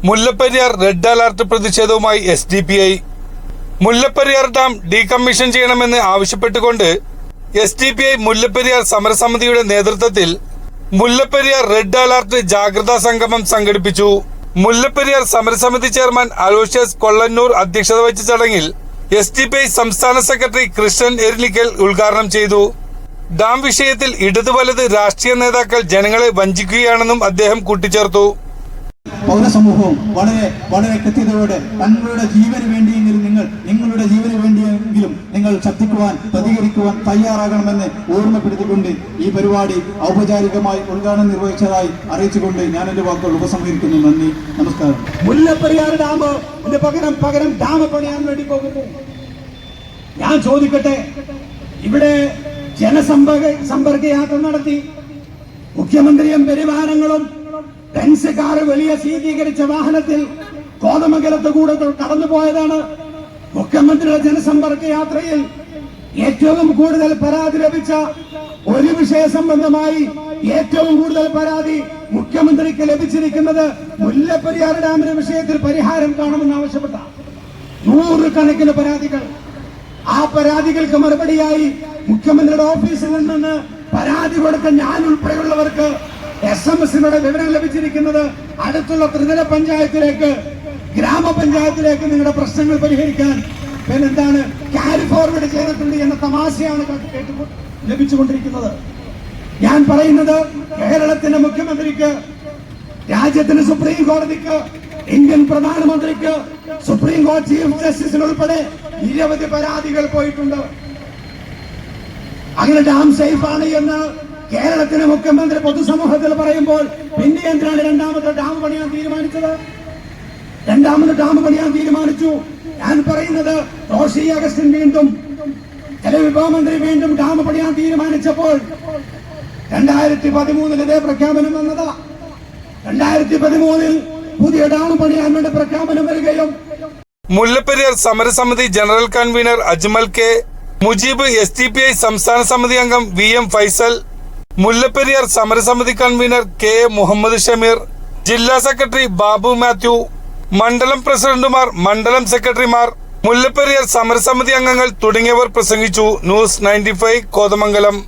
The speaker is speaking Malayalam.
മുല്ലപ്പെരിയാർ റെഡ് അലർട്ട് പ്രതിഷേധവുമായി SDPI. മുല്ലപ്പെരിയാർ ഡാം ഡീകമ്മീഷൻ ചെയ്യണമെന്ന് ആവശ്യപ്പെട്ടുകൊണ്ട് SDPI മുല്ലപ്പെരിയാർ സമരസമിതിയുടെ നേതൃത്വത്തിൽ മുല്ലപ്പെരിയാർ റെഡ് അലർട്ട് ജാഗ്രതാ സംഗമം സംഘടിപ്പിച്ചു. മുല്ലപ്പെരിയാർ സമരസമിതി ചെയർമാൻ അലോഷ്യസ് കൊള്ളന്നൂർ അധ്യക്ഷത വഹിച്ച ചടങ്ങിൽ SDPI സംസ്ഥാന സെക്രട്ടറി കൃഷ്ണൻ എരിലിക്കൽ ഉദ്ഘാടനം ചെയ്തു. ഡാം വിഷയത്തിൽ ഇടതു വലത് രാഷ്ട്രീയ നേതാക്കൾ ജനങ്ങളെ വഞ്ചിക്കുകയാണെന്നും അദ്ദേഹം കൂട്ടിച്ചേർത്തു. പൗരസമൂഹവും വളരെ കൃത്യതയോടെ തങ്ങളുടെ ജീവന് വേണ്ടിയെങ്കിലും നിങ്ങളുടെ ജീവന് വേണ്ടിയെങ്കിലും നിങ്ങൾ ശബ്ദിക്കുവാൻ പ്രതികരിക്കുവാൻ തയ്യാറാകണമെന്ന് ഓർമ്മപ്പെടുത്തിക്കൊണ്ട് ഈ പരിപാടി ഔപചാരികമായി ഉദ്ഘാടനം നിർവഹിച്ചതായി അറിയിച്ചുകൊണ്ട് ഞാൻ എന്റെ വാക്കുകൾ ഉപസംഹരിക്കുന്നു. നന്ദി, നമസ്കാരം. മുല്ലപ്പെരിയാർ ഡാമിന് പകരം ഡാം പണിയാൻ വേണ്ടി പോകുന്നു. ഞാൻ ചോദിക്കട്ടെ, ഇവിടെ ജനസമ്പർക്ക യാത്ര നടത്തി മുഖ്യമന്ത്രിയും പരിവാരങ്ങളും ബെൻസ് കാർ വലിയ ശീതീകരിച്ച വാഹനത്തിൽ കോതമംഗലത്ത് കൂടെ കടന്നുപോയതാണ്. മുഖ്യമന്ത്രിയുടെ ജനസമ്പർക്ക യാത്രയിൽ ഏറ്റവും കൂടുതൽ പരാതി ലഭിച്ച ഒരു വിഷയ സംബന്ധമായി ഏറ്റവും കൂടുതൽ പരാതി മുഖ്യമന്ത്രിക്ക് ലഭിച്ചിരിക്കുന്നത് മുല്ലപ്പെരിയാർ ഡാമിന്റെ വിഷയത്തിൽ പരിഹാരം കാണുമെന്ന് ആവശ്യപ്പെട്ട 100 കണക്കിന് പരാതികൾ. ആ പരാതികൾക്ക് മറുപടിയായി മുഖ്യമന്ത്രിയുടെ ഓഫീസിൽ നിന്ന് പരാതി കൊടുത്ത ഞാൻ ഉൾപ്പെടെയുള്ളവർക്ക് SMS-ലൂടെ വിവരം ലഭിച്ചിരിക്കുന്നത് അടുത്തുള്ള ത്രിതല പഞ്ചായത്തിലേക്ക്, ഗ്രാമപഞ്ചായത്തിലേക്ക് നിങ്ങളുടെ പ്രശ്നങ്ങൾ പരിഹരിക്കാൻ പിന്നെന്താണ് ക്യാരി ഫോർവേഡ് ചെയ്തിട്ടുണ്ട് എന്ന തമാശയാണ് ലഭിച്ചുകൊണ്ടിരിക്കുന്നത്. ഞാൻ പറയുന്നത്, കേരളത്തിന്റെ മുഖ്യമന്ത്രിക്ക്, രാജ്യത്തിന് സുപ്രീം കോടതിക്ക്, ഇന്ത്യൻ പ്രധാനമന്ത്രിക്ക്, സുപ്രീം കോടതി ചീഫ് ജസ്റ്റിസിനുൾപ്പെടെ നിരവധി പരാതികൾ പോയിട്ടുണ്ട്. അങ്ങനെ ഡാം സേഫ് ആണ് എന്ന് കേരളത്തിലെ മുഖ്യമന്ത്രി പൊതുസമൂഹത്തിൽ പറയുമ്പോൾ പിന്നെ എന്തിനാണ് രണ്ടാമത്തെ ഡാം പണിയാൻ തീരുമാനിച്ചത്? രണ്ടാമത് ഡാം പണിയാൻ തീരുമാനിച്ചു. ഞാൻ പറയുന്നത്, റോഷി അഗസ്റ്റിൻ വീണ്ടും ജലവിഭവ മന്ത്രി വീണ്ടും ഡാം പണിയാൻ തീരുമാനിച്ചപ്പോൾ 2013 ഇതേ പ്രഖ്യാപനം വന്നതാ. 2013 പുതിയ ഡാം പണിയാൻ വേണ്ടി പ്രഖ്യാപനം വരികയും മുല്ലപ്പെരിയാർ സമരസമിതി general convener Ajmal K, Mujeeb, SDPI സംസ്ഥാന സമിതി അംഗം VM ഫൈസൽ, മുല്ലപ്പെരിയാർ സമരസമിതി കൺവീനർ K മുഹമ്മദ് ഷമീർ, ജില്ലാ സെക്രട്ടറി ബാബു മാത്യു, മണ്ഡലം പ്രസിഡന്റുമാർ, മണ്ഡലം സെക്രട്ടറിമാർ, മുല്ലപ്പെരിയാർ സമരസമിതി അംഗങ്ങൾ തുടങ്ങിയവർ പ്രസംഗിച്ചു. ന്യൂസ് 95 കോതമംഗലം.